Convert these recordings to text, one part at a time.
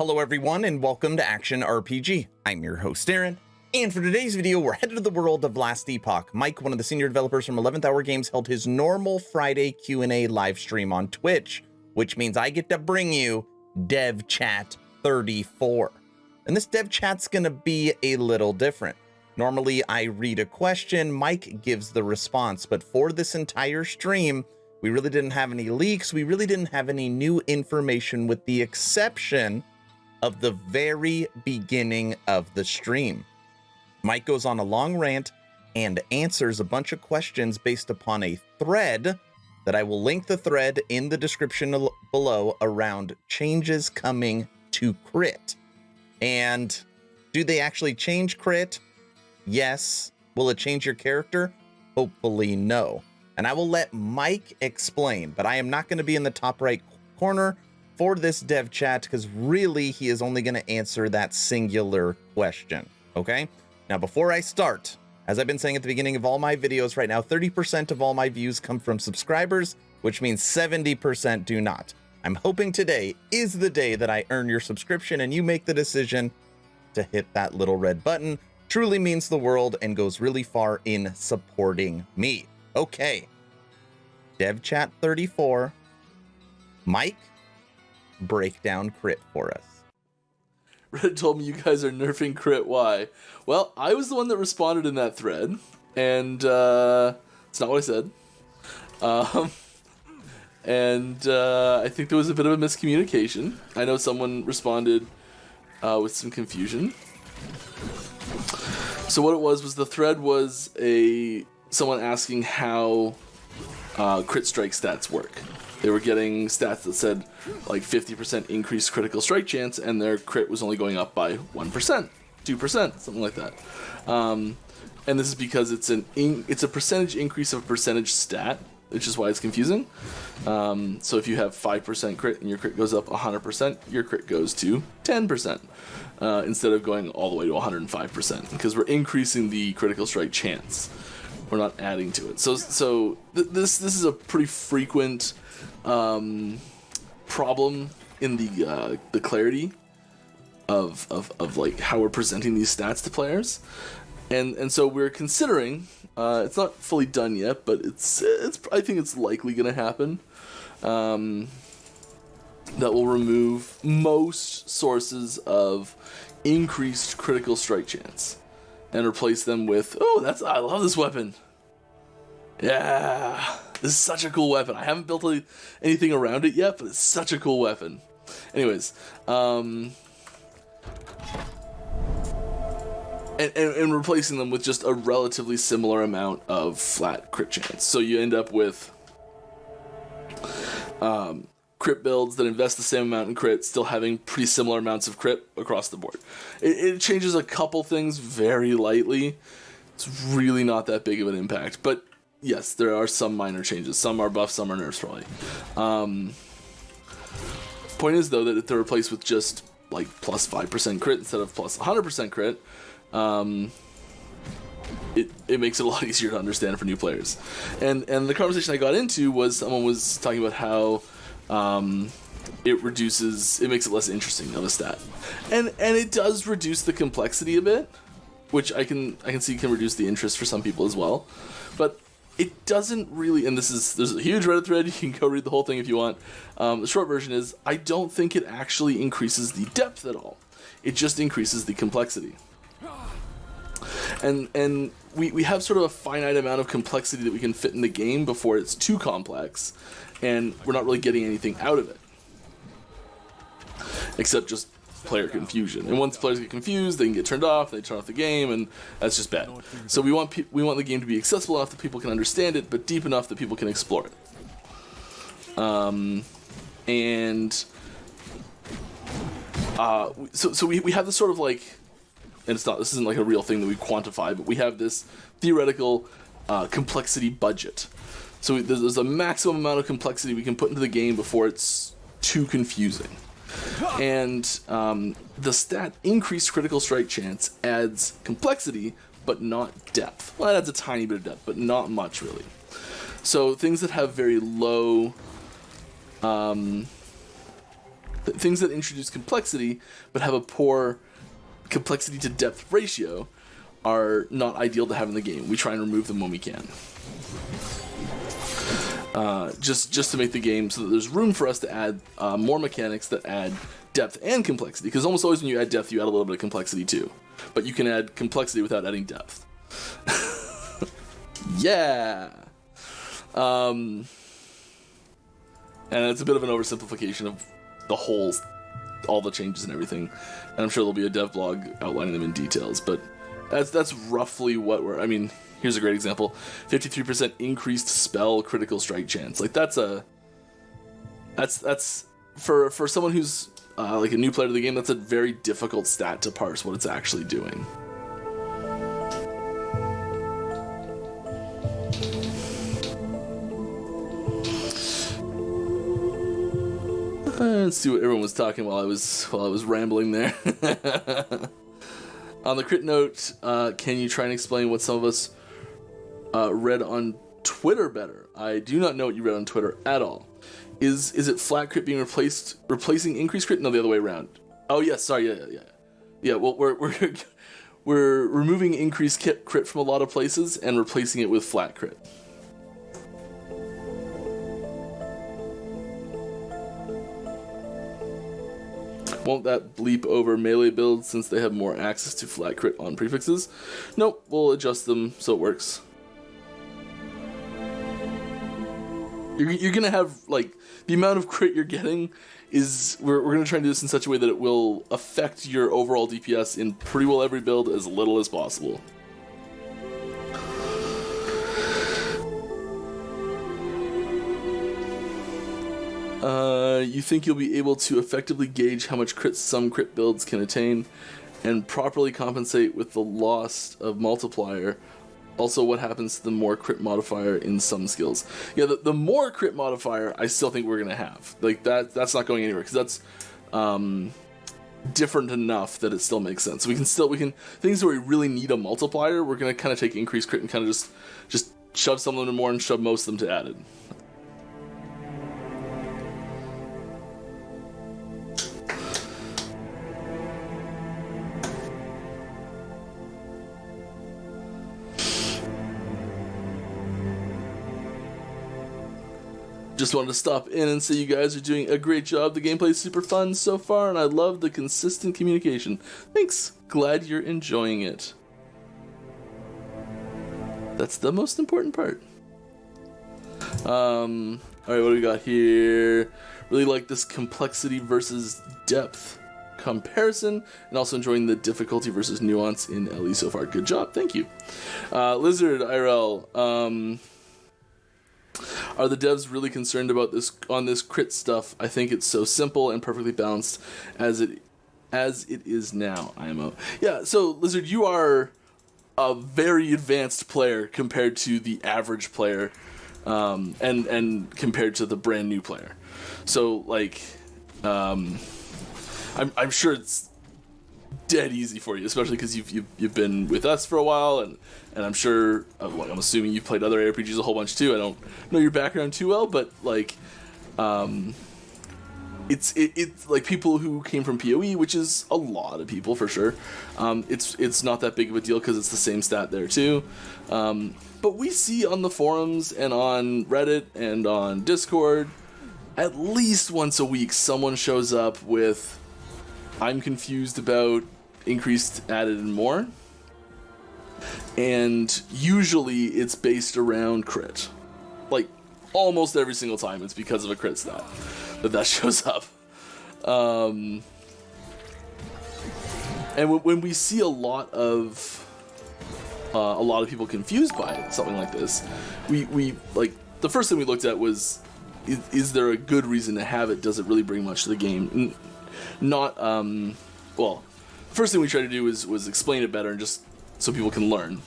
Hello everyone and welcome to Action RPG. I'm your host Aaron, and for today's video we're headed to the world of Last Epoch. Mike, one of the senior developers from 11th Hour Games, held his normal Friday Q&A live stream on Twitch, which means I get to bring you Dev Chat 34. And this Dev Chat's gonna be a little different. Normally I read a question, Mike gives the response, but for this entire stream, we really didn't have any leaks. We really didn't have any new information with the exception of the very beginning of the stream. Mike goes on a long rant and answers a bunch of questions based upon a thread that I will link the thread in the description below around changes coming to crit. And do they actually change crit? Yes. Will it change your character? Hopefully no. And I will let Mike explain, but I am not going to be in the top right corner for this dev chat because really he is only going to answer that singular question, okay? Now, before I start, as I've been saying at the beginning of all my videos right now, 30% of all my views come from subscribers, which means 70% do not. I'm hoping today is the day that I earn your subscription and you make the decision to hit that little red button. Truly means the world and goes really far in supporting me. Okay, Dev Chat 34, Mike, break down crit for us. Reddit told me you guys are nerfing crit. Why? Well, I was the one that responded in that thread, and it's not what I said. I think there was a bit of a miscommunication. I know someone responded with some confusion. So what it was the thread was someone asking how crit strike stats work. They were getting stats that said like 50% increased critical strike chance, and their crit was only going up by 1%, 2%, something like that. And this is because it's a percentage increase of percentage stat, which is why it's confusing. So if you have 5% crit and your crit goes up 100%, your crit goes to 10%. Instead of going all the way to 105%, because we're increasing the critical strike chance. We're not adding to it. So this is a pretty frequent problem in the clarity of like how we're presenting these stats to players, and so we're considering. It's not fully done yet, but it's I think it's likely going to happen. That will remove most sources of increased critical strike chance and replace them with, I love this weapon. Yeah, this is such a cool weapon. I haven't built anything around it yet, but it's such a cool weapon. Anyways, and replacing them with just a relatively similar amount of flat crit chance. So you end up with crit builds that invest the same amount in crit, still having pretty similar amounts of crit across the board. It changes a couple things very lightly. It's really not that big of an impact, but yes, there are some minor changes. Some are buffs, some are nerfs, probably. Point is, though, that if they're replaced with just like plus 5% crit instead of plus 100% crit, it makes it a lot easier to understand for new players. And the conversation I got into was someone was talking about how it makes it less interesting of a stat, and it does reduce the complexity a bit, which I can see can reduce the interest for some people as well, but it doesn't really. And there's a huge Reddit thread. You can go read the whole thing if you want. The short version is I don't think it actually increases the depth at all. It just increases the complexity. And we have sort of a finite amount of complexity that we can fit in the game before it's too complex, and we're not really getting anything out of it except just player confusion. And once players get confused, they can get turned off. They turn off the game, and that's just bad. So we want the game to be accessible enough that people can understand it, but deep enough that people can explore it. So we have this sort of like. And this isn't like a real thing that we quantify, but we have this theoretical complexity budget. So there's a maximum amount of complexity we can put into the game before it's too confusing. And the stat increased critical strike chance adds complexity, but not depth. Well, it adds a tiny bit of depth, but not much really. So things that have very low things that introduce complexity but have a poor complexity to depth ratio are not ideal to have in the game. We try and remove them when we can. Just to make the game so that there's room for us to add more mechanics that add depth and complexity, because almost always when you add depth you add a little bit of complexity too, but you can add complexity without adding depth. Yeah. And it's a bit of an oversimplification of all the changes and everything, and I'm sure there'll be a dev blog outlining them in details, but that's roughly what here's a great example. 53% increased spell critical strike chance. Like that's for someone who's like a new player to the game, that's a very difficult stat to parse what it's actually doing. Let's see what everyone was talking while I was rambling there. On the crit note, can you try and explain what some of us read on Twitter better? I do not know what you read on Twitter at all. Is it flat crit being replacing increased crit? No, the other way around. Oh yes, sorry, yeah. Well, we're removing increased crit from a lot of places and replacing it with flat crit. Won't that bleep over melee builds since they have more access to flat crit on prefixes? Nope, we'll adjust them so it works. You're gonna have, like, the amount of crit you're getting is, we're gonna try and do this in such a way that it will affect your overall DPS in pretty well every build as little as possible. You think you'll be able to effectively gauge how much crit some crit builds can attain and properly compensate with the loss of multiplier. Also, what happens to the more crit modifier in some skills? Yeah, the more crit modifier I still think we're going to have. Like, that's not going anywhere, because that's different enough that it still makes sense. We can things where we really need a multiplier, we're going to kind of take increased crit and kind of just shove some of them to more and shove most of them to added. Just wanted to stop in and say you guys are doing a great job. The gameplay is super fun so far, and I love the consistent communication. Thanks. Glad you're enjoying it. That's the most important part. Alright, what do we got here? Really like this complexity versus depth comparison, and also enjoying the difficulty versus nuance in LE so far. Good job. Thank you. Lizard IRL. Are the devs really concerned about this crit stuff? I think it's so simple and perfectly balanced as it is now. IMO. Yeah, so Lizard, you are a very advanced player compared to the average player, and compared to the brand new player. So like, I'm sure it's dead easy for you, especially because you've been with us for a while, and I'm sure, I'm assuming you've played other RPGs a whole bunch too. I don't know your background too well, but like, it's like people who came from PoE, which is a lot of people for sure. It's not that big of a deal because it's the same stat there too. But we see on the forums and on Reddit and on Discord, at least once a week, someone shows up with, I'm confused about increased, added, and more. And usually it's based around crit. Like, almost every single time it's because of a crit stat that shows up. And when we see a lot of people confused by something like this, we like, the first thing we looked at was, is there a good reason to have it? Does it really bring much to the game? Not, well, the first thing we tried to do was explain it better and just so people can learn.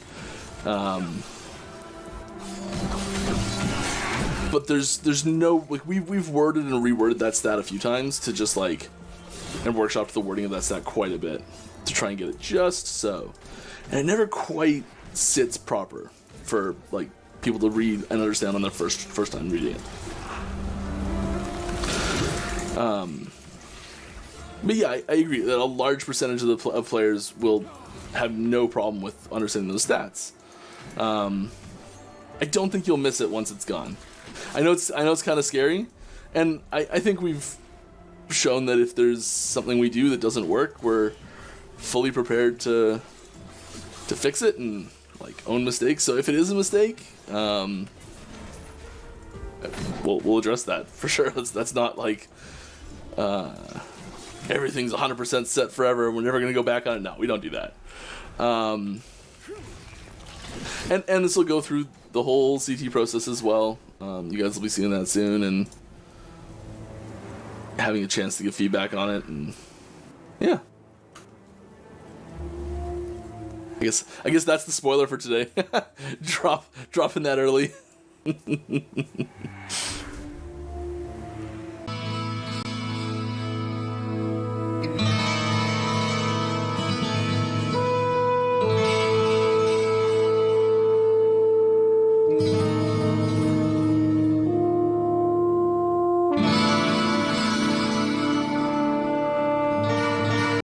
But there's no, like, we've worded and reworded that stat a few times to just like, and workshopped the wording of that stat quite a bit to try and get it just so. And it never quite sits proper for like people to read and understand on their first time reading it. But yeah, I agree that a large percentage of of players will have no problem with understanding those stats. I don't think you'll miss it once it's gone. I know it's kind of scary, and I think we've shown that if there's something we do that doesn't work, we're fully prepared to fix it and like own mistakes. So if it is a mistake, we'll address that for sure. That's not like everything's 100% set forever and we're never going to go back on it. No, we don't do that. And this will go through the whole CT process as well. You guys will be seeing that soon and having a chance to give feedback on it, and yeah. I guess that's the spoiler for today. Dropping that early.